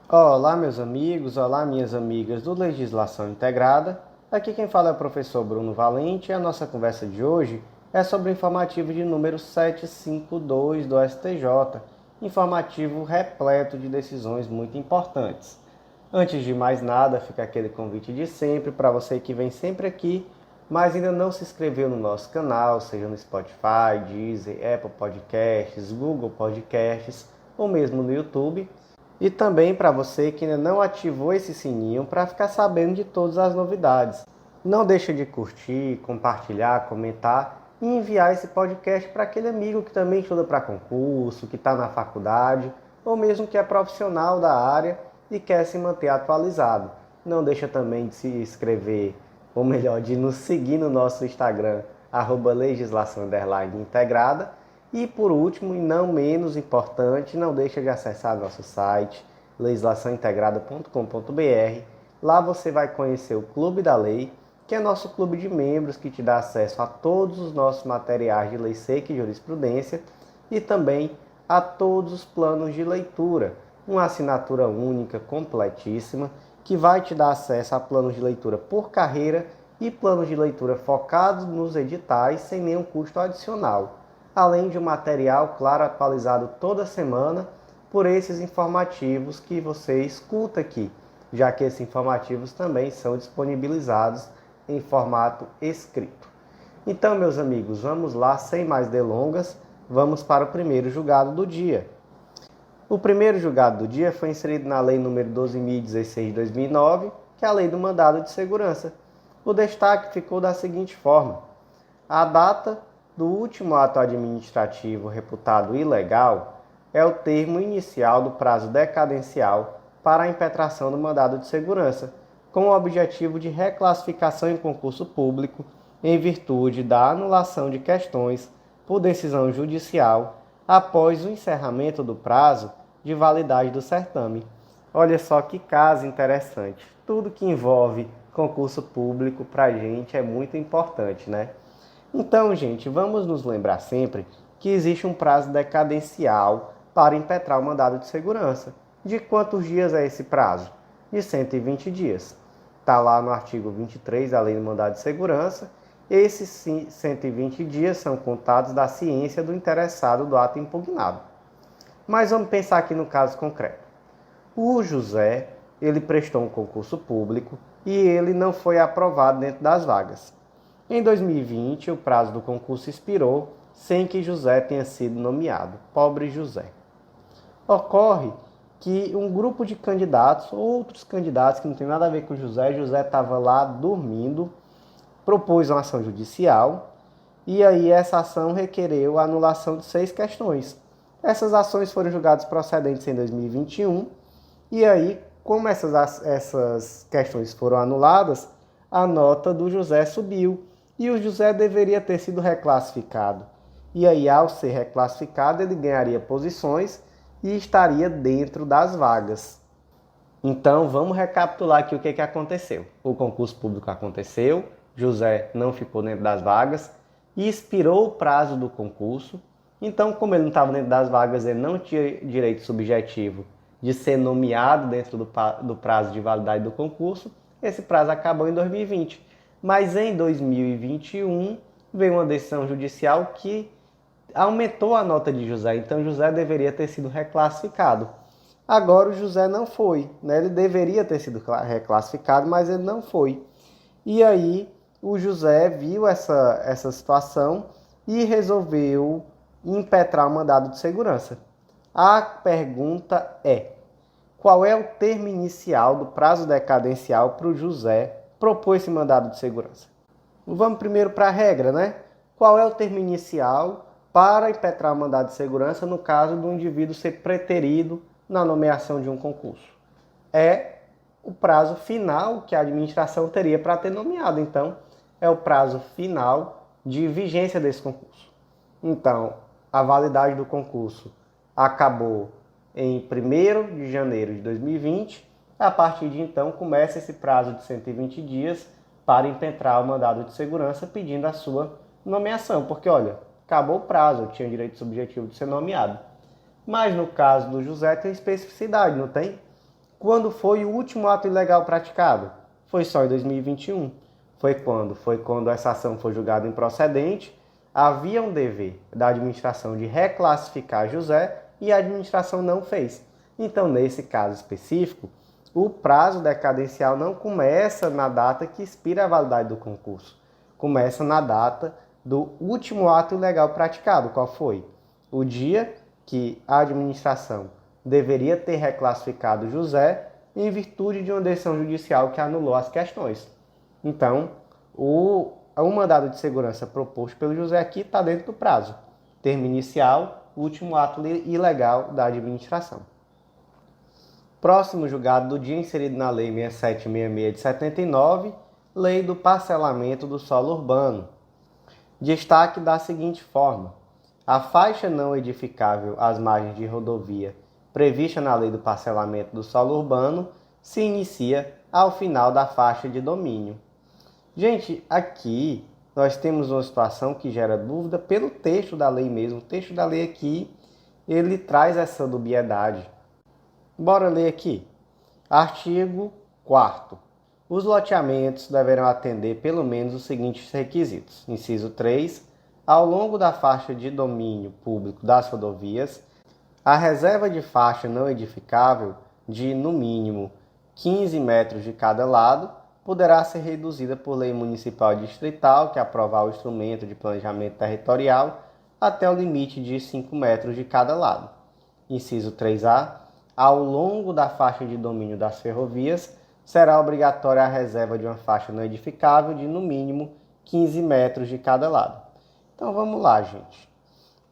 Olá, meus amigos, olá, minhas amigas do Legislação Integrada. Aqui quem fala é o professor Bruno Valente e a nossa conversa de hoje é sobre o informativo de número 752 do STJ, informativo repleto de decisões muito importantes. Antes de mais nada, fica aquele convite de sempre para você que vem sempre aqui, mas ainda não se inscreveu no nosso canal, seja no Spotify, Deezer, Apple Podcasts, Google Podcasts ou mesmo no YouTube. E também para você que ainda não ativou esse sininho para ficar sabendo de todas as novidades. Não deixa de curtir, compartilhar, comentar e enviar esse podcast para aquele amigo que também estuda para concurso, que está na faculdade ou mesmo que é profissional da área e quer se manter atualizado. Não deixa também de se inscrever, ou melhor, de nos seguir no nosso Instagram, @legislação_integrada. E por último, e não menos importante, não deixa de acessar nosso site, legislaçãointegrada.com.br. Lá você vai conhecer o Clube da Lei, que é nosso clube de membros que te dá acesso a todos os nossos materiais de lei seca e jurisprudência e também a todos os planos de leitura, uma assinatura única, completíssima, que vai te dar acesso a planos de leitura por carreira e planos de leitura focados nos editais sem nenhum custo adicional, além de um material, claro, atualizado toda semana por esses informativos que você escuta aqui, já que esses informativos também são disponibilizados em formato escrito. Então, meus amigos, vamos lá, sem mais delongas, vamos para o primeiro julgado do dia. O primeiro julgado do dia foi inserido na Lei nº 12.016 de 2009, que é a Lei do Mandado de Segurança. O destaque ficou da seguinte forma: a data do último ato administrativo reputado ilegal é o termo inicial do prazo decadencial para a impetração do mandado de segurança, com o objetivo de reclassificação em concurso público em virtude da anulação de questões por decisão judicial após o encerramento do prazo de validade do certame. Olha só que caso interessante. Tudo que envolve concurso público para a gente é muito importante, né? Então, gente, vamos nos lembrar sempre que existe um prazo decadencial para impetrar o mandado de segurança. De quantos dias é esse prazo? De 120 dias. Está lá no artigo 23 da Lei do Mandado de Segurança. Esses 120 dias são contados da ciência do interessado do ato impugnado. Mas vamos pensar aqui no caso concreto. O José, ele prestou um concurso público e ele não foi aprovado dentro das vagas. Em 2020, o prazo do concurso expirou sem que José tenha sido nomeado. Pobre José. Ocorre que um grupo de candidatos, outros candidatos que não tem nada a ver com José estava lá dormindo, propôs uma ação judicial e aí essa ação requereu a anulação de 6 questões. Essas ações foram julgadas procedentes em 2021 e aí, como essas questões foram anuladas, a nota do José subiu e o José deveria ter sido reclassificado. E aí, ao ser reclassificado, ele ganharia posições e estaria dentro das vagas. Então, vamos recapitular aqui o que aconteceu. O concurso público aconteceu, José não ficou dentro das vagas e expirou o prazo do concurso. Então, como ele não estava dentro das vagas, ele não tinha direito subjetivo de ser nomeado dentro do prazo de validade do concurso. Esse prazo acabou em 2020. Mas em 2021 veio uma decisão judicial que aumentou a nota de José. Então, José deveria ter sido reclassificado. Agora, o José não foi, né? Ele deveria ter sido reclassificado, mas ele não foi. E aí, o José viu essa situação e resolveu impetrar o mandado de segurança. A pergunta é: qual é o termo inicial do prazo decadencial para o José propor esse mandado de segurança? Vamos primeiro para a regra, né? Qual é o termo inicial para impetrar o mandado de segurança no caso do indivíduo ser preterido na nomeação de um concurso? É o prazo final que a administração teria para ter nomeado. Então, é o prazo final de vigência desse concurso. Então, a validade do concurso acabou em 1º de janeiro de 2020. A partir de então, começa esse prazo de 120 dias para impetrar o mandado de segurança pedindo a sua nomeação. Porque, olha, acabou o prazo, eu tinha direito subjetivo de ser nomeado. Mas no caso do José tem especificidade, não tem? Quando foi o último ato ilegal praticado? Foi só em 2021. Foi quando? Foi quando essa ação foi julgada improcedente. Havia um dever da administração de reclassificar José e a administração não fez. Então, nesse caso específico, o prazo decadencial não começa na data que expira a validade do concurso. Começa na data do último ato ilegal praticado. Qual foi? O dia que a administração deveria ter reclassificado José em virtude de uma decisão judicial que anulou as questões. Então, o mandado de segurança proposto pelo José aqui está dentro do prazo. Termo inicial, último ato ilegal da administração. Próximo julgado do dia inserido na Lei 6766 de 79, Lei do Parcelamento do Solo Urbano. Destaque da seguinte forma: a faixa não edificável às margens de rodovia prevista na Lei do Parcelamento do Solo Urbano se inicia ao final da faixa de domínio. Gente, aqui nós temos uma situação que gera dúvida pelo texto da lei mesmo. O texto da lei aqui, ele traz essa dubiedade. Bora ler aqui. Artigo 4º. Os loteamentos deverão atender pelo menos os seguintes requisitos. Inciso 3. Ao longo da faixa de domínio público das rodovias, a reserva de faixa não edificável de, no mínimo, 15 metros de cada lado, poderá ser reduzida por lei municipal distrital, que aprovar o instrumento de planejamento territorial, até o limite de 5 metros de cada lado. Inciso 3A. Ao longo da faixa de domínio das ferrovias, será obrigatória a reserva de uma faixa não edificável de, no mínimo, 15 metros de cada lado. Então, vamos lá, gente.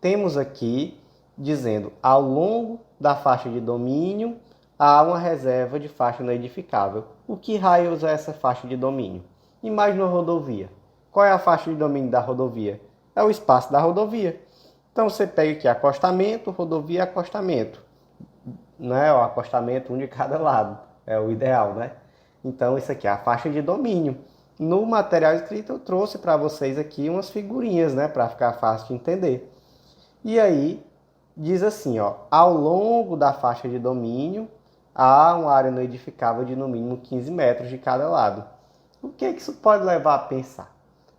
Temos aqui dizendo, ao longo da faixa de domínio, há uma reserva de faixa não edificável. O que raios é essa faixa de domínio? Imagina uma rodovia. Qual é a faixa de domínio da rodovia? É o espaço da rodovia. Então, você pega aqui acostamento, rodovia, acostamento. Né? O acostamento um de cada lado. É o ideal, né? Então, isso aqui é a faixa de domínio. No material escrito, eu trouxe para vocês aqui umas figurinhas, né? Para ficar fácil de entender. E aí, diz assim, ó, ao longo da faixa de domínio, há uma área não edificável de no mínimo 15 metros de cada lado. O que isso pode levar a pensar?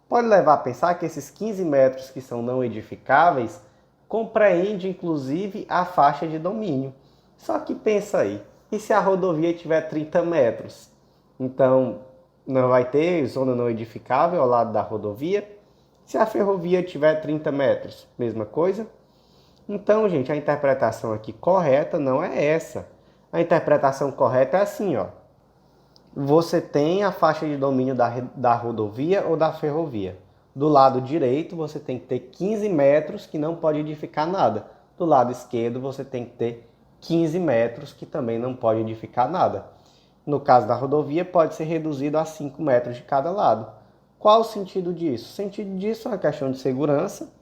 Pode levar a pensar que esses 15 metros que são não edificáveis compreende inclusive a faixa de domínio. Só que pensa aí, e se a rodovia tiver 30 metros? Então, não vai ter zona não edificável ao lado da rodovia? Se a ferrovia tiver 30 metros, mesma coisa? Então, gente, a interpretação aqui correta não é essa. A interpretação correta é assim, ó. Você tem a faixa de domínio da rodovia ou da ferrovia. Do lado direito, você tem que ter 15 metros que não pode edificar nada. Do lado esquerdo, você tem que ter 15 metros que também não pode edificar nada. No caso da rodovia, pode ser reduzido a 5 metros de cada lado. Qual o sentido disso? O sentido disso é uma questão de segurança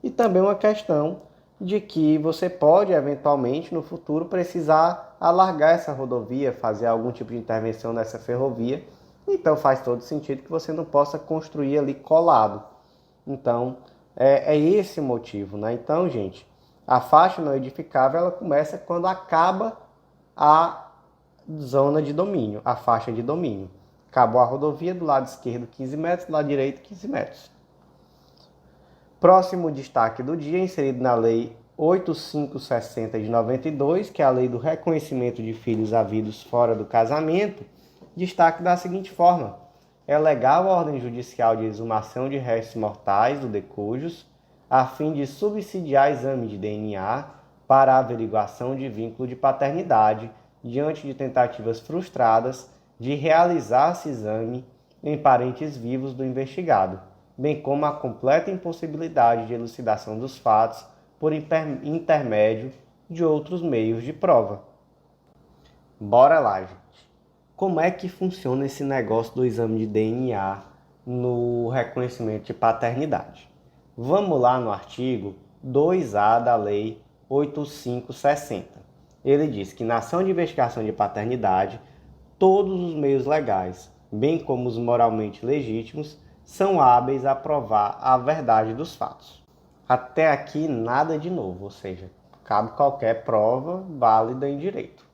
e também uma questão de que você pode, eventualmente, no futuro, precisar alargar essa rodovia, fazer algum tipo de intervenção nessa ferrovia. Então, faz todo sentido que você não possa construir ali colado. Então, é esse o motivo, né? Então, gente, a faixa não edificável, ela começa quando acaba a zona de domínio, a faixa de domínio. Acabou a rodovia, do lado esquerdo 15 metros, do lado direito 15 metros. Próximo destaque do dia, inserido na Lei 8560 de 92, que é a Lei do Reconhecimento de Filhos Havidos fora do casamento, destaque da seguinte forma: é legal a ordem judicial de exumação de restos mortais do decujus, a fim de subsidiar exame de DNA para a averiguação de vínculo de paternidade, diante de tentativas frustradas de realizar-se exame em parentes vivos do investigado, bem como a completa impossibilidade de elucidação dos fatos por intermédio de outros meios de prova. Bora lá, gente. Como é que funciona esse negócio do exame de DNA no reconhecimento de paternidade? Vamos lá no artigo 2A da Lei 8560. Ele diz que na ação de investigação de paternidade, todos os meios legais, bem como os moralmente legítimos, são hábeis a provar a verdade dos fatos. Até aqui nada de novo, ou seja, cabe qualquer prova válida em direito.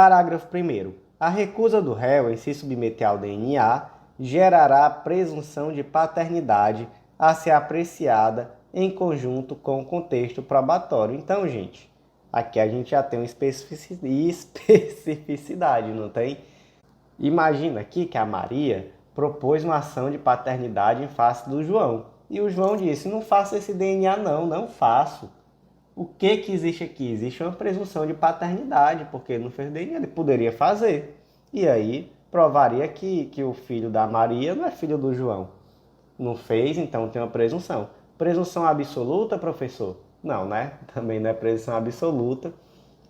Parágrafo 1º. A recusa do réu em se submeter ao DNA gerará presunção de paternidade a ser apreciada em conjunto com o contexto probatório. Então, gente, aqui a gente já tem uma especificidade, não tem? Imagina aqui que a Maria propôs uma ação de paternidade em face do João. E o João disse, não faço esse DNA não faço. O que existe aqui? Existe uma presunção de paternidade, porque ele não fez DNA, ele poderia fazer. E aí provaria que o filho da Maria não é filho do João. Não fez, então tem uma presunção. Presunção absoluta, professor? Não, né? Também não é presunção absoluta,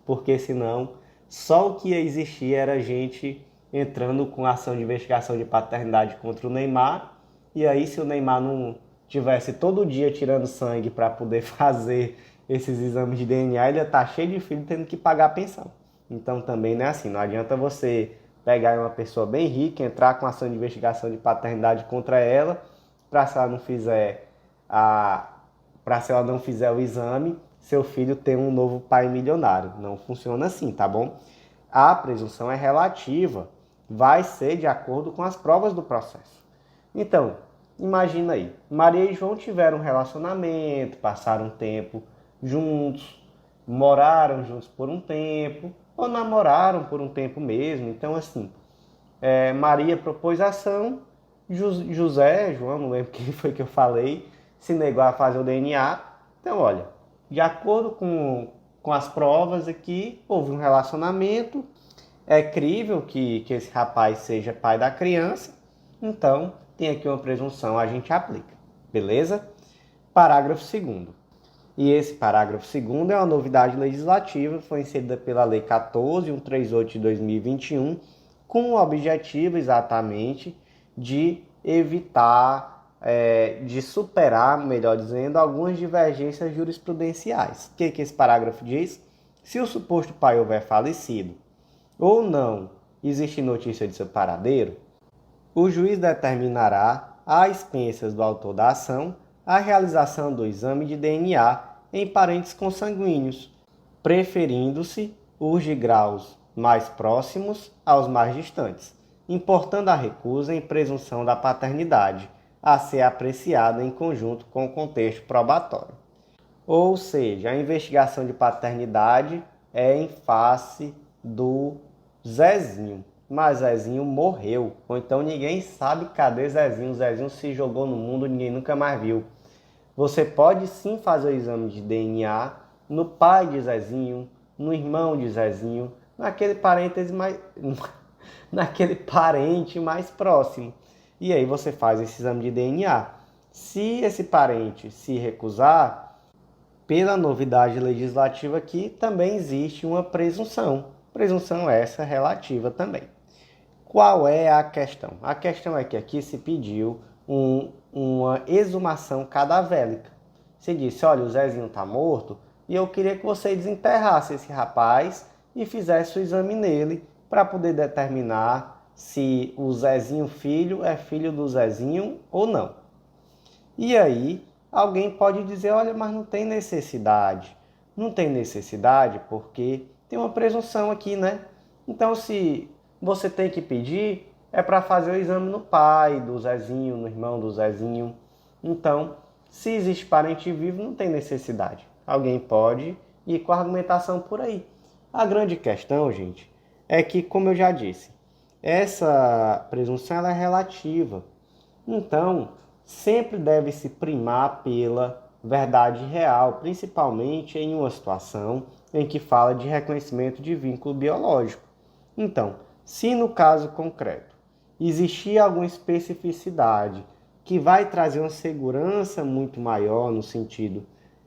porque senão só o que ia existir era a gente entrando com ação de investigação de paternidade contra o Neymar. E aí, se o Neymar não tivesse todo dia tirando sangue para poder fazer esses exames de DNA, ele ia estar cheio de filho tendo que pagar a pensão. Então também não é assim. Não adianta você pegar uma pessoa bem rica, entrar com ação de investigação de paternidade contra ela, para se ela não fizer o exame, seu filho ter um novo pai milionário. Não funciona assim, tá bom? A presunção é relativa, vai ser de acordo com as provas do processo. Então, imagina aí, Maria e João tiveram um relacionamento, passaram um tempo juntos, moraram juntos por um tempo, ou namoraram por um tempo mesmo. Então, assim, Maria propôs a ação, João, não lembro quem foi que eu falei, se negou a fazer o DNA. Então, olha, de acordo com as provas aqui, houve um relacionamento, é crível que esse rapaz seja pai da criança, então tem aqui uma presunção, a gente aplica, beleza? Parágrafo 2º. E esse parágrafo 2º é uma novidade legislativa, foi inserida pela Lei 14.138 de 2021, com o objetivo exatamente de evitar, de superar, melhor dizendo, algumas divergências jurisprudenciais. O que esse parágrafo diz? Se o suposto pai houver falecido ou não existe notícia de seu paradeiro, o juiz determinará, às expensas do autor da ação, a realização do exame de DNA em parentes consanguíneos, preferindo-se os de graus mais próximos aos mais distantes, importando a recusa em presunção da paternidade, a ser apreciada em conjunto com o contexto probatório. Ou seja, a investigação de paternidade é em face do Zezinho, mas Zezinho morreu, ou então ninguém sabe cadê Zezinho. Zezinho se jogou no mundo, ninguém nunca mais viu. Você pode sim fazer o exame de DNA no pai de Zezinho, no irmão de Zezinho, naquele parente mais próximo. E aí você faz esse exame de DNA. Se esse parente se recusar, pela novidade legislativa aqui, também existe uma presunção. Presunção essa relativa também. Qual é a questão? A questão é que aqui se pediu uma exumação cadavélica. Se disse, olha, o Zezinho está morto e eu queria que você desenterrasse esse rapaz e fizesse o exame nele para poder determinar se o Zezinho filho é filho do Zezinho ou não. E aí, alguém pode dizer, olha, mas não tem necessidade. Não tem necessidade porque tem uma presunção aqui, né? Então, se você tem que pedir, é para fazer o exame no pai do Zezinho, no irmão do Zezinho. Então, se existe parente vivo, não tem necessidade. Alguém pode ir com a argumentação por aí. A grande questão, gente, é que, como eu já disse, essa presunção ela é relativa. Então, sempre deve se primar pela verdade real, principalmente em uma situação em que fala de reconhecimento de vínculo biológico. Então, se no caso concreto existir alguma especificidade que vai trazer uma segurança muito maior no sentido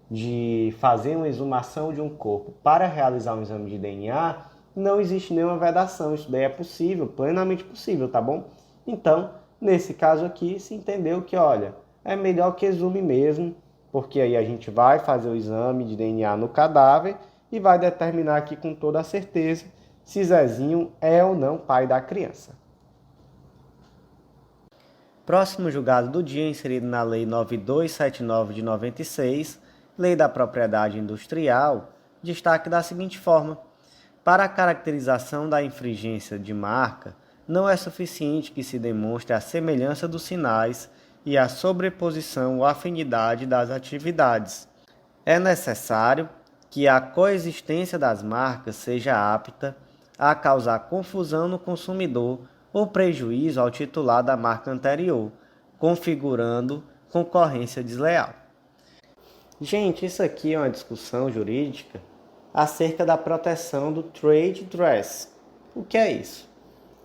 de fazer uma exumação de um corpo para realizar um exame de DNA, não existe nenhuma vedação. Isso daí é possível, plenamente possível, tá bom? Então, nesse caso aqui, se entendeu que, olha, é melhor que exume mesmo, porque aí a gente vai fazer o exame de DNA no cadáver e vai determinar aqui com toda a certeza se Zezinho é ou não pai da criança. Próximo julgado do dia, inserido na Lei 9279 de 96, Lei da Propriedade Industrial, destaque da seguinte forma: Para a caracterização da infringência de marca, não é suficiente que se demonstre a semelhança dos sinais e a sobreposição ou afinidade das atividades. É necessário que a coexistência das marcas seja apta a causar confusão no consumidor ou prejuízo ao titular da marca anterior, configurando concorrência desleal. Gente, isso aqui é uma discussão jurídica acerca da proteção do trade dress. O que é isso?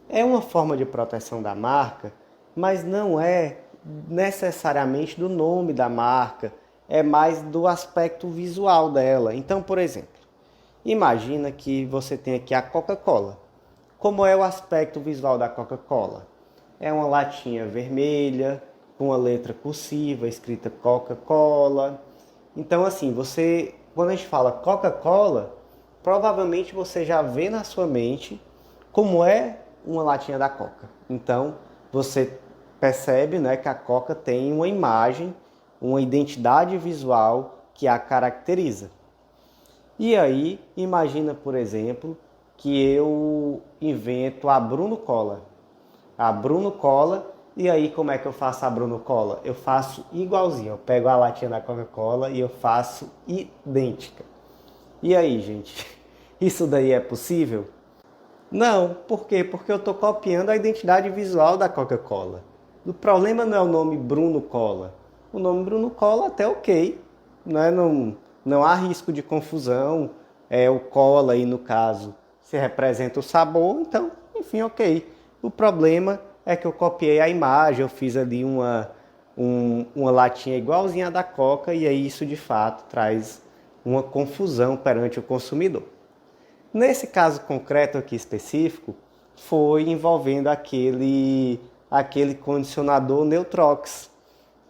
É uma forma de proteção da marca, mas não é necessariamente do nome da marca, é mais do aspecto visual dela. Então, por exemplo, imagina que você tem aqui a Coca-Cola. Como é o aspecto visual da Coca-Cola? É uma latinha vermelha, com a letra cursiva, escrita Coca-Cola. Então, assim, quando a gente fala Coca-Cola, provavelmente você já vê na sua mente como é uma latinha da Coca. Então, você percebe, né, que a Coca tem uma imagem, uma identidade visual que a caracteriza. E aí, imagina, por exemplo, que eu invento a Bruno Cola. A Bruno Cola, e aí como é que eu faço a Bruno Cola? Eu faço igualzinho, eu pego a latinha da Coca-Cola e eu faço idêntica. E aí, gente, isso daí é possível? Não, por quê? Porque eu estou copiando a identidade visual da Coca-Cola. O problema não é o nome Bruno Cola. O nome Bruno Cola até ok, né? Não há risco de confusão. O cola aí, no caso, se representa o sabor, então, enfim, ok. O problema é que eu copiei a imagem, eu fiz ali uma latinha igualzinha da Coca, e aí isso de fato traz uma confusão perante o consumidor. Nesse caso concreto aqui específico, foi envolvendo aquele condicionador Neutrox,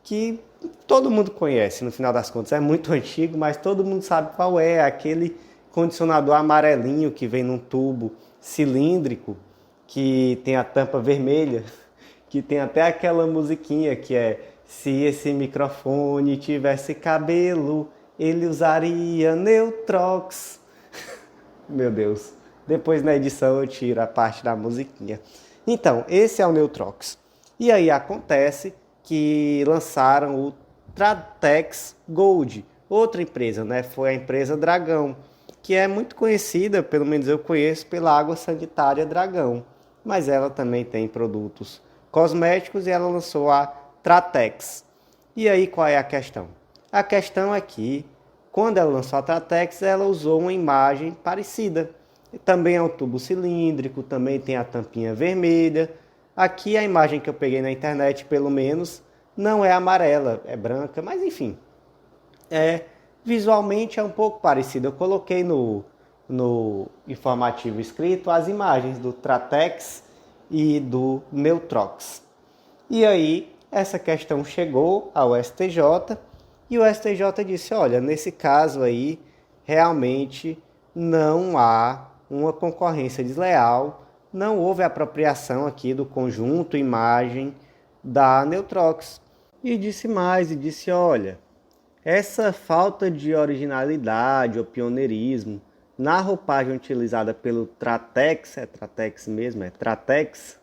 que todo mundo conhece, no final das contas, é muito antigo, mas todo mundo sabe qual é, aquele condicionador amarelinho que vem num tubo cilíndrico, que tem a tampa vermelha, que tem até aquela musiquinha que é: se esse microfone tivesse cabelo, ele usaria Neutrox. Meu Deus, depois na edição eu tiro a parte da musiquinha. Então, esse é o Neutrox. E aí acontece que lançaram o Tratex Gold, outra empresa, né? Foi a empresa Dragão, que é muito conhecida, pelo menos eu conheço, pela água sanitária Dragão. Mas ela também tem produtos cosméticos e ela lançou a Tratex. E aí qual é a questão? A questão é que, quando ela lançou a Tratex, ela usou uma imagem parecida. Também é um tubo cilíndrico, também tem a tampinha vermelha. Aqui a imagem que eu peguei na internet, pelo menos, não é amarela, é branca, mas enfim. Visualmente é um pouco parecida. Eu coloquei no informativo escrito as imagens do Tratex e do Neutrox. E aí essa questão chegou ao STJ e o STJ disse: olha, nesse caso aí realmente não há uma concorrência desleal, não houve apropriação aqui do conjunto imagem da Neutrox. E disse mais, e disse: olha, essa falta de originalidade ou pioneirismo na roupagem utilizada pelo Tratex, é Tratex mesmo, é Tratex,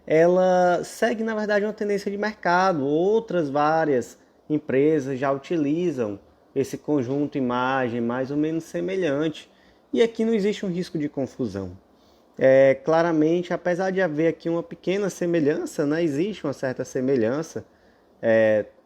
ela segue, na verdade, uma tendência de mercado. Outras várias empresas já utilizam esse conjunto imagem mais ou menos semelhante. E aqui não existe um risco de confusão. Claramente, apesar de haver aqui uma pequena semelhança, né, existe uma certa semelhança,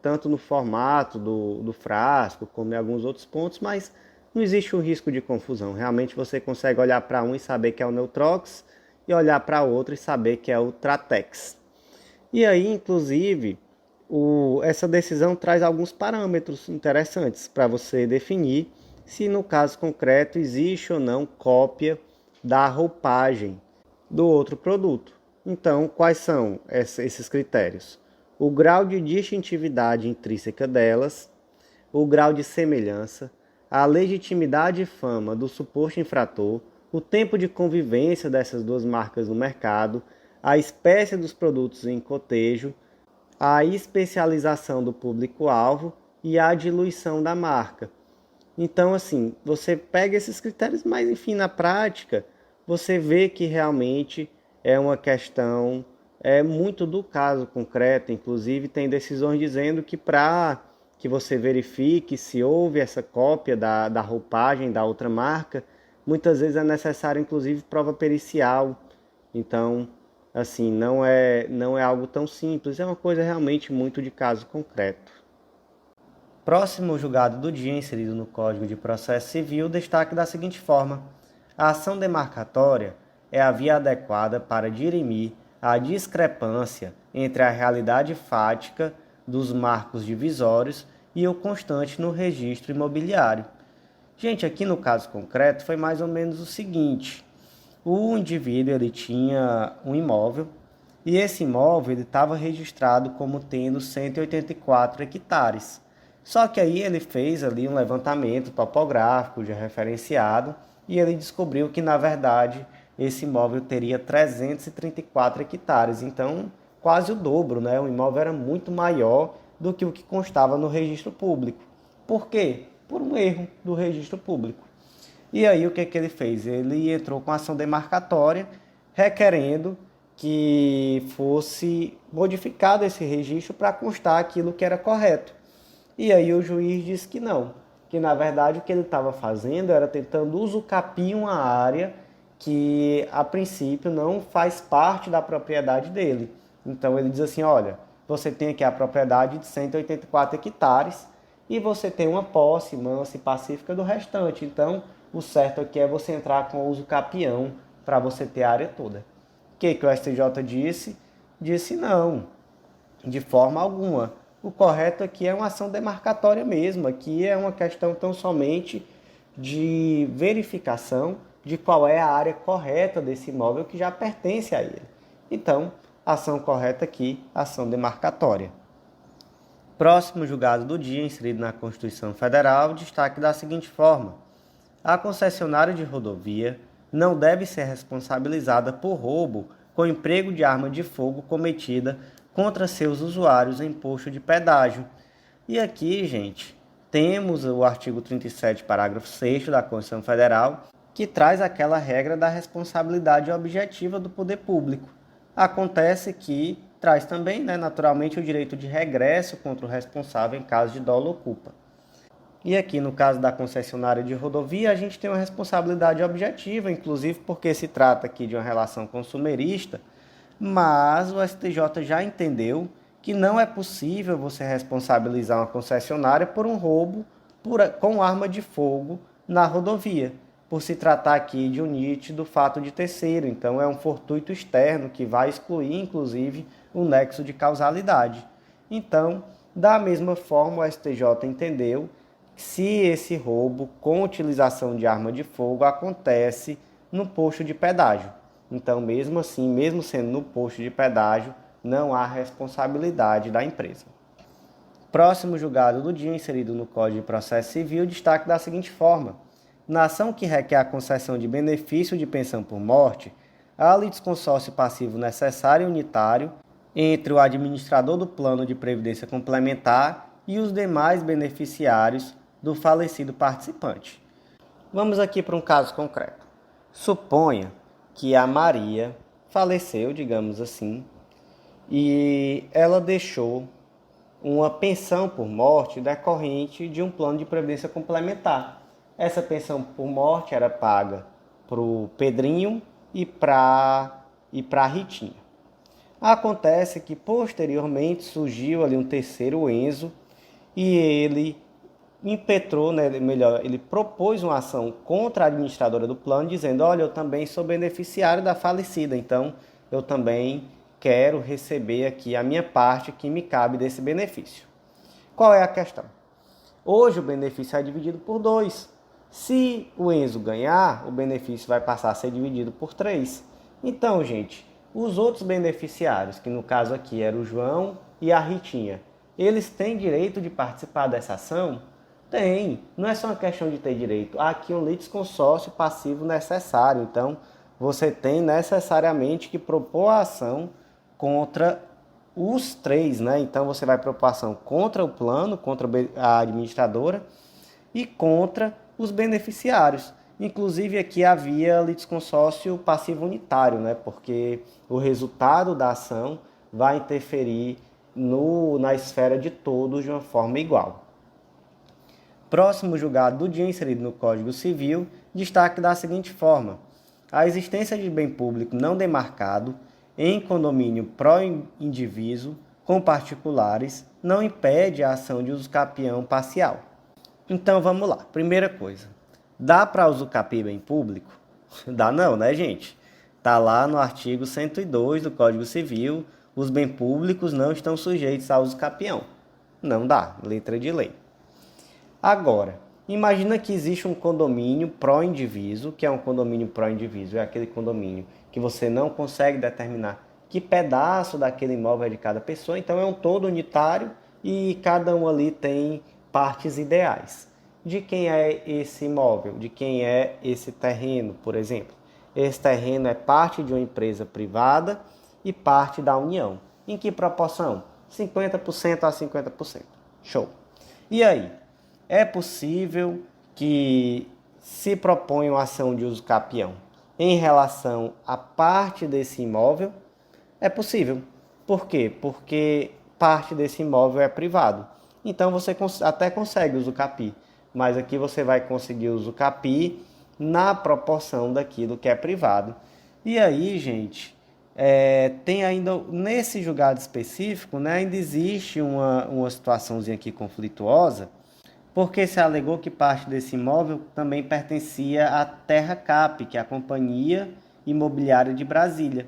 tanto no formato do frasco, como em alguns outros pontos, mas não existe um risco de confusão. Realmente você consegue olhar para um e saber que é o Neutrox, e olhar para outro e saber que é o Tratex. E aí, inclusive, essa decisão traz alguns parâmetros interessantes para você definir se no caso concreto existe ou não cópia da roupagem do outro produto. Então, quais são esses critérios? O grau de distintividade intrínseca delas, o grau de semelhança, a legitimidade e fama do suposto infrator, o tempo de convivência dessas duas marcas no mercado, a espécie dos produtos em cotejo, a especialização do público-alvo e a diluição da marca. Então, assim, você pega esses critérios, mas enfim, na prática, você vê que realmente é uma questão muito do caso concreto. Inclusive, tem decisões dizendo que para que você verifique se houve essa cópia da roupagem da outra marca, muitas vezes é necessário, inclusive, prova pericial. Então, assim, não é algo tão simples, é uma coisa realmente muito de caso concreto. Próximo julgado do dia, inserido no Código de Processo Civil, destaque da seguinte forma: a ação demarcatória é a via adequada para dirimir a discrepância entre a realidade fática dos marcos divisórios e o constante no registro imobiliário. Gente, aqui no caso concreto foi mais ou menos o seguinte: o indivíduo ele tinha um imóvel e esse imóvel estava registrado como tendo 184 hectares. Só que aí ele fez ali um levantamento topográfico de referenciado e ele descobriu que, na verdade, esse imóvel teria 334 hectares. Então, quase o dobro, né? O imóvel era muito maior do que o que constava no registro público. Por quê? Por um erro do registro público. E aí o que ele fez? Ele entrou com ação demarcatória, requerendo que fosse modificado esse registro para constar aquilo que era correto. E aí o juiz disse que não, que na verdade o que ele estava fazendo era tentando usucapir uma área que a princípio não faz parte da propriedade dele. Então ele diz assim, olha, você tem aqui a propriedade de 184 hectares e você tem uma posse mansa e pacífica do restante. Então o certo aqui é você entrar com o uso capião para você ter a área toda. O que o STJ disse? Disse não, de forma alguma. O correto aqui é uma ação demarcatória mesmo. Aqui é uma questão tão somente de verificação de qual é a área correta desse imóvel que já pertence a ele. Então, ação correta aqui, ação demarcatória. Próximo julgado do dia, inserido na Constituição Federal, destaque da seguinte forma: a concessionária de rodovia não deve ser responsabilizada por roubo com emprego de arma de fogo cometida contra seus usuários em posto de pedágio. E aqui, gente, temos o artigo 37, parágrafo 6º da Constituição Federal, que traz aquela regra da responsabilidade objetiva do poder público. Acontece que traz também, naturalmente, o direito de regresso contra o responsável em caso de dolo ou culpa. E aqui, no caso da concessionária de rodovia, a gente tem uma responsabilidade objetiva, inclusive porque se trata aqui de uma relação consumerista, mas o STJ já entendeu que não é possível você responsabilizar uma concessionária por um roubo com arma de fogo na rodovia, por se tratar aqui de um nítido fato de terceiro. Então é um fortuito externo que vai excluir, inclusive, o nexo de causalidade. Então, da mesma forma, o STJ entendeu que se esse roubo com utilização de arma de fogo acontece no posto de pedágio. Então, mesmo assim, mesmo sendo no posto de pedágio, não há responsabilidade da empresa. Próximo julgado do dia, inserido no Código de Processo Civil, destaque da seguinte forma: na ação que requer a concessão de benefício de pensão por morte, há litisconsórcio passivo necessário e unitário entre o administrador do plano de previdência complementar e os demais beneficiários do falecido participante. Vamos aqui para um caso concreto. Suponha que a Maria faleceu, digamos assim, e ela deixou uma pensão por morte decorrente de um plano de previdência complementar. Essa pensão por morte era paga para o Pedrinho e para a Ritinha. Acontece que posteriormente surgiu ali um terceiro Enzo e ele impetrou, ele propôs uma ação contra a administradora do plano, dizendo, olha, eu também sou beneficiário da falecida, então eu também quero receber aqui a minha parte que me cabe desse benefício. Qual é a questão? Hoje o benefício é dividido por 2. Se o Enzo ganhar, o benefício vai passar a ser dividido por 3. Então, gente, os outros beneficiários, que no caso aqui eram o João e a Ritinha, eles têm direito de participar dessa ação? Tem, não é só uma questão de ter direito. Há aqui um litisconsórcio passivo necessário. Então, você tem necessariamente que propor a ação contra os 3, né? Então, você vai propor a ação contra o plano, contra a administradora e contra os beneficiários. Inclusive aqui havia litisconsórcio passivo unitário, né? Porque o resultado da ação vai interferir na esfera de todos de uma forma igual. Próximo julgado do dia inserido no Código Civil, destaque da seguinte forma: a existência de bem público não demarcado em condomínio pró-indiviso com particulares não impede a ação de usucapião parcial. Então vamos lá. Primeira coisa, dá para usucapiar bem público? Dá não, né, gente? Está lá no artigo 102 do Código Civil, os bens públicos não estão sujeitos a usucapião. Não dá, letra de lei. Agora, imagina que existe um condomínio pró-indiviso, que é um condomínio pró-indiviso, é aquele condomínio que você não consegue determinar que pedaço daquele imóvel é de cada pessoa, então é um todo unitário e cada um ali tem partes ideais. De quem é esse imóvel? De quem é esse terreno, por exemplo? Esse terreno é parte de uma empresa privada e parte da União. Em que proporção? 50% a 50%. Show. E aí? É possível que se proponha uma ação de usucapião em relação à parte desse imóvel? É possível. Por quê? Porque parte desse imóvel é privado. Então você até consegue usucapiar, mas aqui você vai conseguir usucapiar na proporção daquilo que é privado. E aí, gente, tem ainda, nesse julgado específico, né, ainda existe uma situaçãozinha aqui conflituosa, porque se alegou que parte desse imóvel também pertencia à Terra Cap, que é a Companhia Imobiliária de Brasília.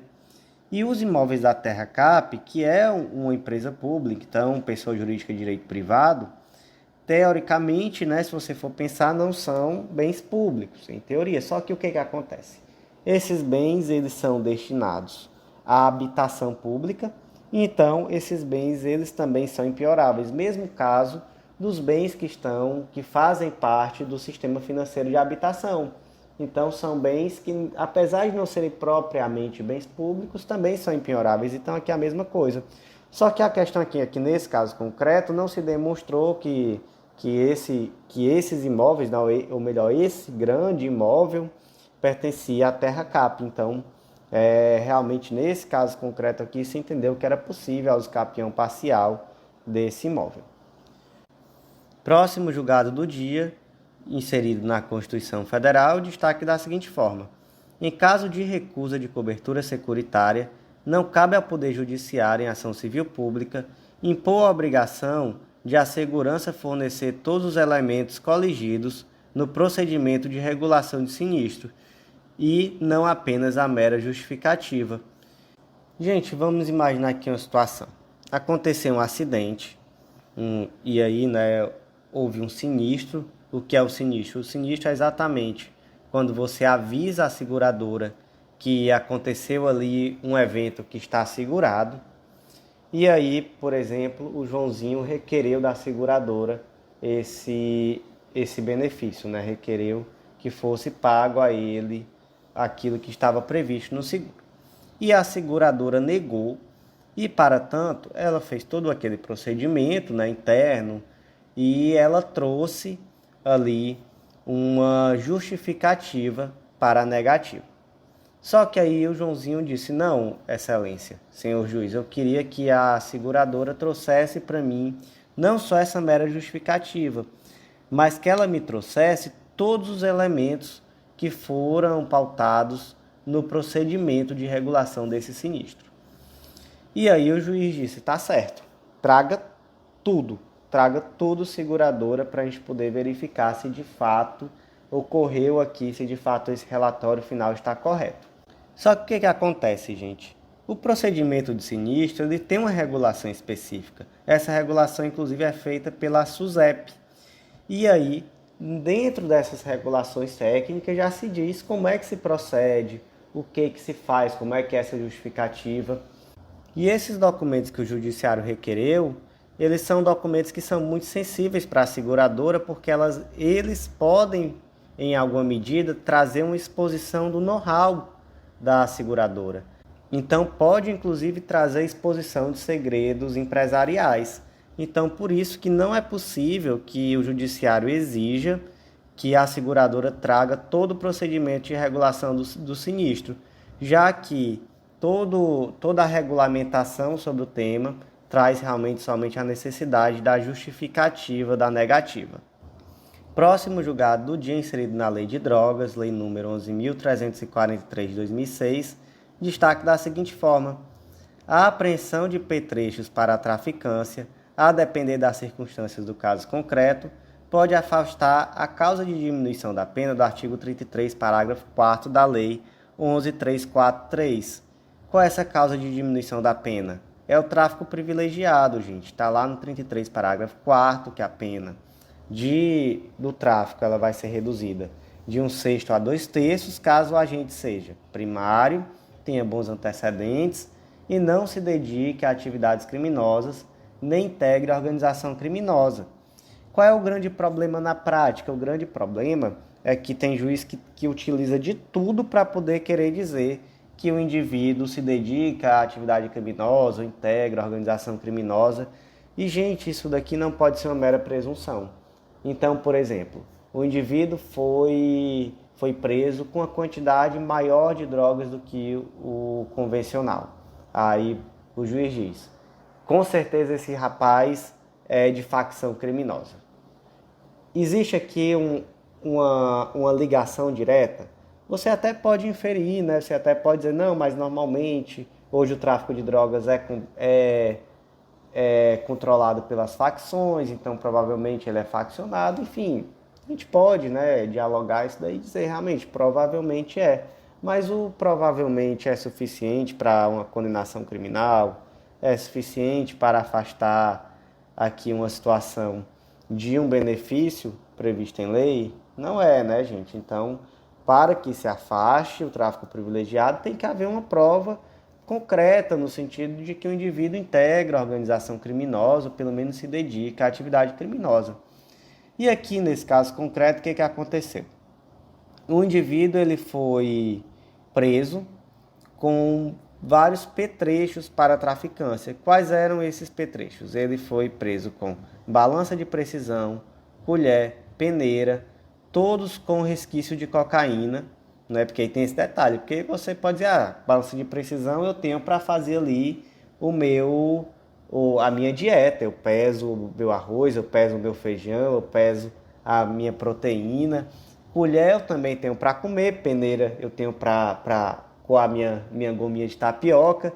E os imóveis da Terra Cap, que é uma empresa pública, então pessoa jurídica de direito privado, teoricamente, né, se você for pensar, não são bens públicos, em teoria. Só que o que acontece? Esses bens eles são destinados à habitação pública, então esses bens eles também são impioráveis, mesmo caso dos bens que fazem parte do sistema financeiro de habitação. Então são bens que, apesar de não serem propriamente bens públicos, também são impioráveis. Então aqui é a mesma coisa. Só que a questão aqui é que nesse caso concreto não se demonstrou que esses imóveis, não, ou melhor, esse grande imóvel pertencia à Terra Cap. Então, realmente nesse caso concreto aqui se entendeu que era possível a usucapião parcial desse imóvel. Próximo julgado do dia, inserido na Constituição Federal, destaque da seguinte forma: em caso de recusa de cobertura securitária, não cabe ao Poder Judiciário, em ação civil pública, impor a obrigação de a segurança fornecer todos os elementos coligidos no procedimento de regulação de sinistro, e não apenas a mera justificativa. Gente, vamos imaginar aqui uma situação. Aconteceu um acidente, e aí, né, houve um sinistro. O que é o sinistro? O sinistro é exatamente quando você avisa a seguradora que aconteceu ali um evento que está assegurado. E aí, por exemplo, o Joãozinho requereu da seguradora esse benefício, né? Requereu que fosse pago a ele aquilo que estava previsto no seguro. E a seguradora negou, e para tanto, ela fez todo aquele procedimento, né, interno, e ela trouxe ali uma justificativa para a negativa. Só que aí o Joãozinho disse: não, excelência, senhor juiz, eu queria que a seguradora trouxesse para mim não só essa mera justificativa, mas que ela me trouxesse todos os elementos que foram pautados no procedimento de regulação desse sinistro. E aí o juiz disse: tá certo, traga tudo, seguradora, para a gente poder verificar se de fato ocorreu aqui, se de fato esse relatório final está correto. Só que o que acontece, gente? O procedimento de sinistro ele tem uma regulação específica. Essa regulação, inclusive, é feita pela SUSEP. E aí, dentro dessas regulações técnicas, já se diz como é que se procede, o que se faz, como é que é essa justificativa. E esses documentos que o judiciário requereu, eles são documentos que são muito sensíveis para a seguradora, porque eles podem, em alguma medida, trazer uma exposição do know-how da seguradora. Então, pode, inclusive, trazer exposição de segredos empresariais. Então, por isso que não é possível que o judiciário exija que a seguradora traga todo o procedimento de regulação do sinistro, já que toda a regulamentação sobre o tema traz realmente somente a necessidade da justificativa da negativa. Próximo julgado do dia inserido na Lei de Drogas, Lei número 11.343 de 2006, destaque da seguinte forma: a apreensão de petrechos para a traficância, a depender das circunstâncias do caso concreto, pode afastar a causa de diminuição da pena do artigo 33, parágrafo 4º da Lei 11.343. Qual é essa causa de diminuição da pena? É o tráfico privilegiado, gente. Está lá no 33, parágrafo 4º, que a pena do tráfico ela vai ser reduzida de 1/6 a 2/3, caso o agente seja primário, tenha bons antecedentes e não se dedique a atividades criminosas, nem integre a organização criminosa. Qual é o grande problema na prática? O grande problema é que tem juiz que utiliza de tudo para poder querer dizer que o indivíduo se dedica à atividade criminosa, ou integra a organização criminosa. E, gente, isso daqui não pode ser uma mera presunção. Então, por exemplo, o indivíduo foi preso com uma quantidade maior de drogas do que o convencional. Aí o juiz diz: com certeza esse rapaz é de facção criminosa. Existe aqui uma ligação direta? Você até pode inferir, né? Você até pode dizer, não, mas normalmente hoje o tráfico de drogas é controlado pelas facções, então provavelmente ele é faccionado. Enfim, a gente pode, né, dialogar isso daí e dizer realmente, provavelmente é. Mas o provavelmente é suficiente para uma condenação criminal? É suficiente para afastar aqui uma situação de um benefício previsto em lei? Não é, né, gente? Então, para que se afaste o tráfico privilegiado, tem que haver uma prova concreta, no sentido de que o indivíduo integra a organização criminosa, ou pelo menos se dedica à atividade criminosa. E aqui, nesse caso concreto, o que aconteceu? O indivíduo ele foi preso com vários petrechos para traficância. Quais eram esses petrechos? Ele foi preso com balança de precisão, colher, peneira, todos com resquício de cocaína, né? Porque aí tem esse detalhe, porque você pode dizer, balança de precisão eu tenho para fazer ali a minha dieta, eu peso o meu arroz, eu peso o meu feijão, eu peso a minha proteína. Colher eu também tenho para comer, peneira eu tenho para coar a minha gominha de tapioca.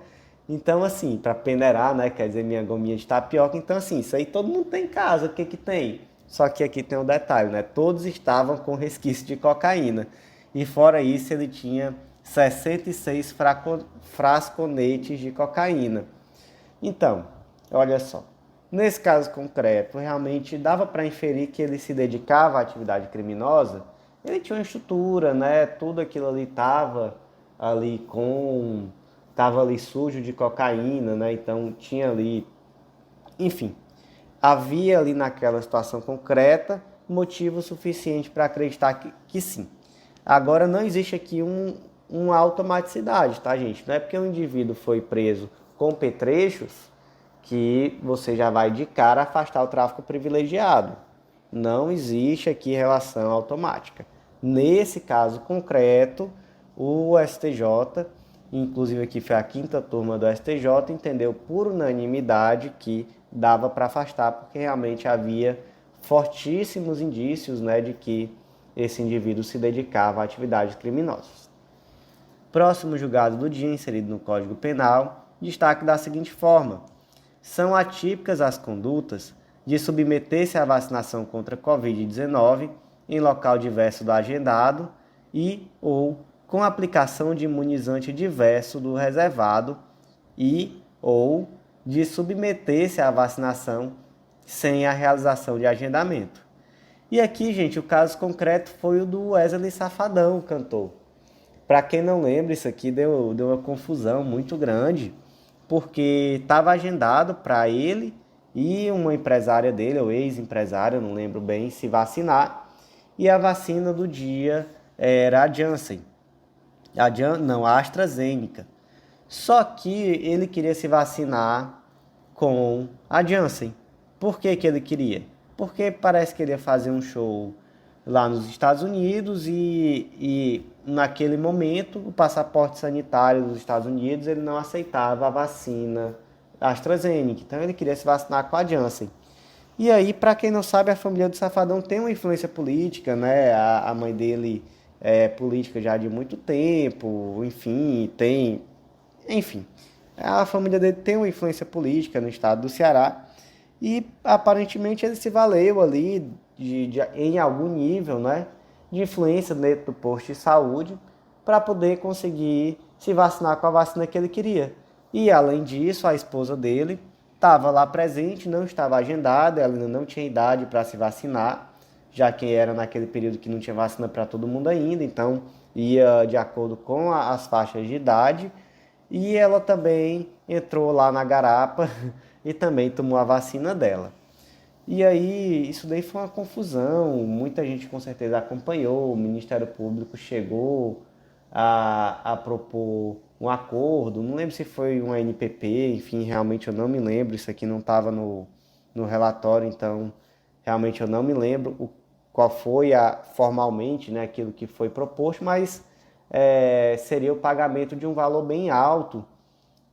Então, assim, para peneirar, né, quer dizer, minha gominha de tapioca. Então, assim, isso aí todo mundo tem em casa, o que que tem? Só que aqui tem um detalhe, né? Todos estavam com resquício de cocaína. E fora isso, ele tinha 66 frasconetes de cocaína. Então, olha só. Nesse caso concreto, realmente dava para inferir que ele se dedicava à atividade criminosa. Ele tinha uma estrutura, né? Tudo aquilo ali estava ali sujo de cocaína, né? Então tinha ali, enfim, havia ali naquela situação concreta motivo suficiente para acreditar que sim. Agora não existe aqui uma automaticidade, tá, gente? Não é porque um indivíduo foi preso com petrechos que você já vai de cara afastar o tráfico privilegiado. Não existe aqui relação automática. Nesse caso concreto, o STJ, inclusive aqui foi a 5ª turma do STJ, entendeu por unanimidade que dava para afastar, porque realmente havia fortíssimos indícios, né, de que esse indivíduo se dedicava a atividades criminosas. Próximo julgado do dia, inserido no Código Penal, destaque da seguinte forma: são atípicas as condutas de submeter-se à vacinação contra a Covid-19 em local diverso do agendado e ou com aplicação de imunizante diverso do reservado e ou de submeter-se à vacinação sem a realização de agendamento. E aqui, gente, o caso concreto foi o do Wesley Safadão, o cantor. Para quem não lembra, isso aqui deu uma confusão muito grande, porque estava agendado para ele e uma empresária dele, ou ex-empresária, não lembro bem, se vacinar. E a vacina do dia era a Janssen. A AstraZeneca. Só que ele queria se vacinar com a Janssen. Por que ele queria? Porque parece que ele ia fazer um show lá nos Estados Unidos e naquele momento o passaporte sanitário dos Estados Unidos ele não aceitava a vacina AstraZeneca, então ele queria se vacinar com a Janssen. E aí, para quem não sabe, a família do Safadão tem uma influência política, né? A mãe dele é política já de muito tempo, enfim, a família dele tem uma influência política no estado do Ceará e aparentemente ele se valeu ali em algum nível, né, de influência dentro do posto de saúde para poder conseguir se vacinar com a vacina que ele queria. E além disso, a esposa dele estava lá presente, não estava agendada, ela ainda não tinha idade para se vacinar, já que era naquele período que não tinha vacina para todo mundo ainda, então ia de acordo com as faixas de idade. E ela também entrou lá na garapa e também tomou a vacina dela. E aí, isso daí foi uma confusão, muita gente com certeza acompanhou, o Ministério Público chegou a propor um acordo, não lembro se foi uma NPP, enfim, realmente eu não me lembro, isso aqui não estava no relatório, então realmente eu não me lembro qual foi formalmente, né, aquilo que foi proposto, mas seria o pagamento de um valor bem alto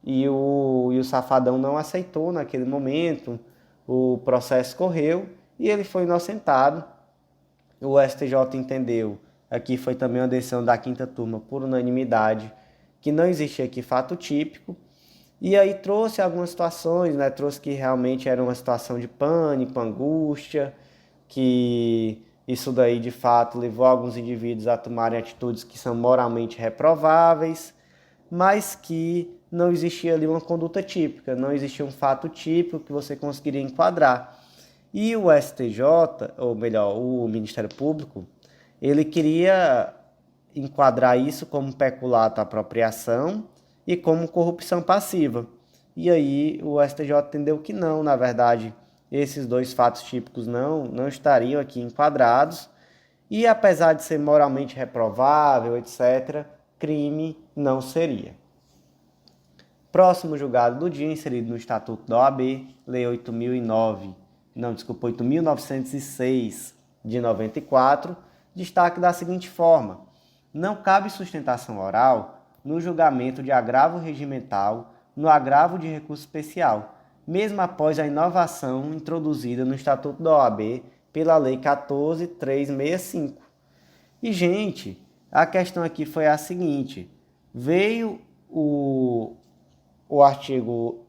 e o Safadão não aceitou naquele momento, o processo correu e ele foi inocentado. O STJ entendeu, aqui foi também uma decisão da quinta turma por unanimidade, que não existia aqui fato típico, e aí trouxe algumas situações, né? Trouxe que realmente era uma situação de pânico, angústia, que isso daí de fato levou alguns indivíduos a tomarem atitudes que são moralmente reprováveis, mas que não existia ali uma conduta típica, não existia um fato típico que você conseguiria enquadrar. E o STJ, ou melhor, o Ministério Público, ele queria enquadrar isso como peculato à apropriação e como corrupção passiva. E aí o STJ entendeu que não, na verdade, esses dois fatos típicos não estariam aqui enquadrados. E apesar de ser moralmente reprovável, etc., crime não seria. Próximo julgado do dia, inserido no Estatuto da OAB, Lei 8.906 de 94, destaque da seguinte forma: não cabe sustentação oral no julgamento de agravo regimental, no agravo de recurso especial, mesmo após a inovação introduzida no Estatuto da OAB pela Lei 14.365. E, gente, a questão aqui foi a seguinte: veio o artigo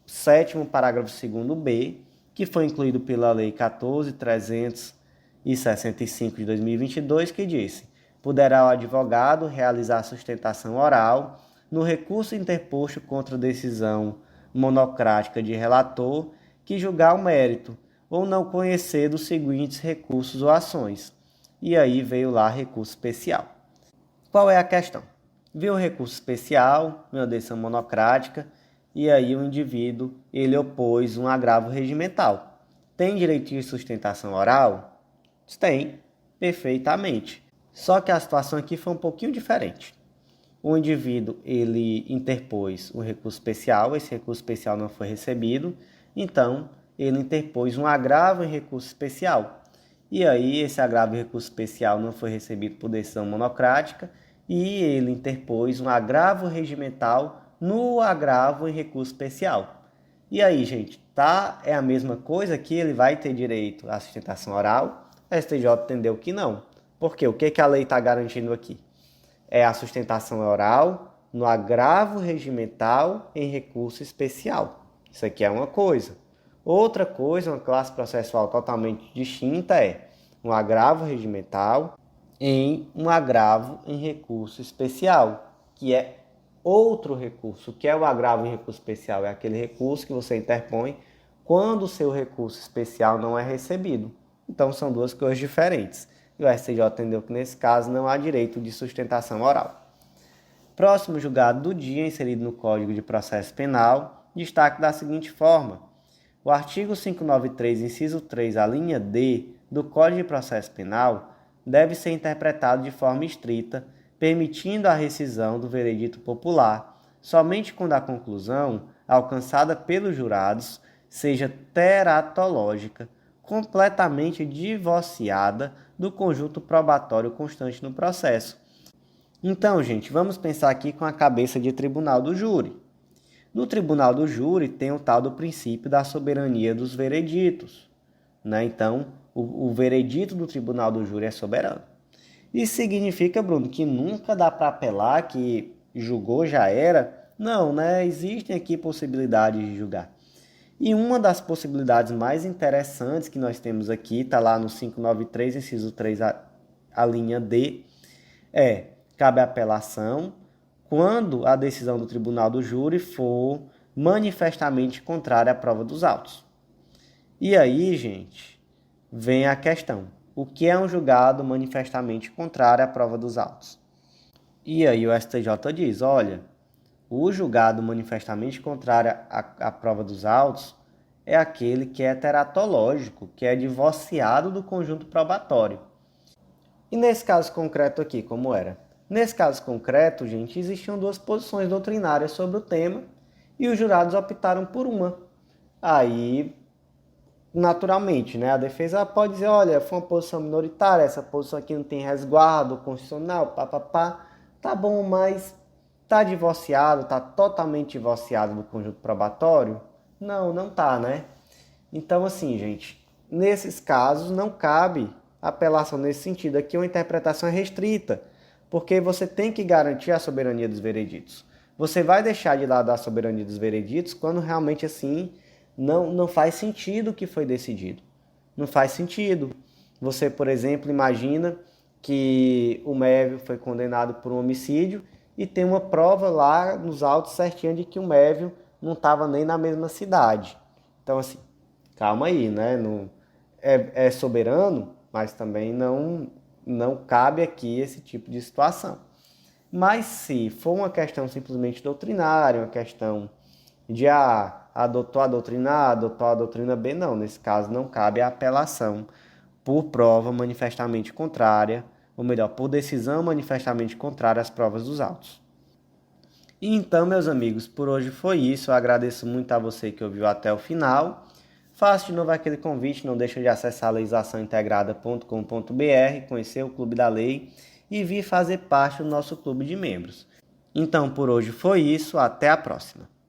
7º, parágrafo 2º B, que foi incluído pela Lei 14.365 de 2022, que disse: poderá o advogado realizar sustentação oral no recurso interposto contra a decisão monocrática de relator que julgar o mérito, ou não conhecer dos seguintes recursos ou ações. E aí veio lá recurso especial. Qual é a questão? Veio o recurso especial, uma decisão monocrática, e aí o indivíduo ele opôs um agravo regimental. Tem direito de sustentação oral? Tem, perfeitamente. Só que a situação aqui foi um pouquinho diferente. O indivíduo ele interpôs um recurso especial, esse recurso especial não foi recebido, então ele interpôs um agravo em recurso especial. E aí esse agravo em recurso especial não foi recebido por decisão monocrática e ele interpôs um agravo regimental no agravo em recurso especial. E aí, gente, tá? É a mesma coisa que ele vai ter direito à sustentação oral? A STJ entendeu que não. Por quê? O que a lei está garantindo aqui? É a sustentação oral no agravo regimental em recurso especial. Isso aqui é uma coisa. Outra coisa, uma classe processual totalmente distinta é um agravo regimental em um agravo em recurso especial, que é outro recurso. O que é o agravo em recurso especial? É aquele recurso que você interpõe quando o seu recurso especial não é recebido. Então são duas coisas diferentes. E o STJ entendeu que nesse caso não há direito de sustentação oral. Próximo julgado do dia, inserido no Código de Processo Penal, destaque da seguinte forma: o artigo 593, inciso 3, a linha D do Código de Processo Penal deve ser interpretado de forma estrita, permitindo a rescisão do veredito popular somente quando a conclusão alcançada pelos jurados seja teratológica completamente divorciada do conjunto probatório constante no processo. Então, gente, vamos pensar aqui com a cabeça de tribunal do júri. No tribunal do júri tem o tal do princípio da soberania dos vereditos, né? Então, o veredito do tribunal do júri é soberano. Isso significa, Bruno, que nunca dá para apelar, que julgou já era? Não, né? Existem aqui possibilidades de julgar. E uma das possibilidades mais interessantes que nós temos aqui, está lá no 593, inciso 3, a linha D, cabe apelação quando a decisão do tribunal do júri for manifestamente contrária à prova dos autos. E aí, gente, vem a questão. O que é um julgado manifestamente contrário à prova dos autos? E aí o STJ diz, olha, o julgado manifestamente contrário à prova dos autos é aquele que é teratológico, que é divorciado do conjunto probatório. E nesse caso concreto aqui, como era? Nesse caso concreto, gente, existiam duas posições doutrinárias sobre o tema e os jurados optaram por uma. Aí, naturalmente, né, a defesa pode dizer, olha, foi uma posição minoritária, essa posição aqui não tem resguardo constitucional, papapá. Tá bom, mas tá divorciado, tá totalmente divorciado do conjunto probatório? Não, não tá, né? Então, assim, gente, nesses casos não cabe apelação nesse sentido. Aqui uma interpretação é restrita, porque você tem que garantir a soberania dos vereditos. Você vai deixar de lado a soberania dos vereditos quando realmente, assim, não faz sentido o que foi decidido. Não faz sentido. Você, por exemplo, imagina que o Mévio foi condenado por um homicídio e tem uma prova lá nos autos certinha de que o Mévio não estava nem na mesma cidade. Então, assim, calma aí, né? Não, é soberano, mas também não cabe aqui esse tipo de situação. Mas se for uma questão simplesmente doutrinária, uma questão de adotou a doutrina A, adotou a doutrina B, não. Nesse caso não cabe a apelação por prova manifestamente contrária, ou melhor, por decisão manifestamente contrária às provas dos autos. E então, meus amigos, por hoje foi isso. Eu agradeço muito a você que ouviu até o final. Faço de novo aquele convite, não deixa de acessar legislaçãointegrada.com.br, conhecer o Clube da Lei e vir fazer parte do nosso clube de membros. Então, por hoje foi isso. Até a próxima.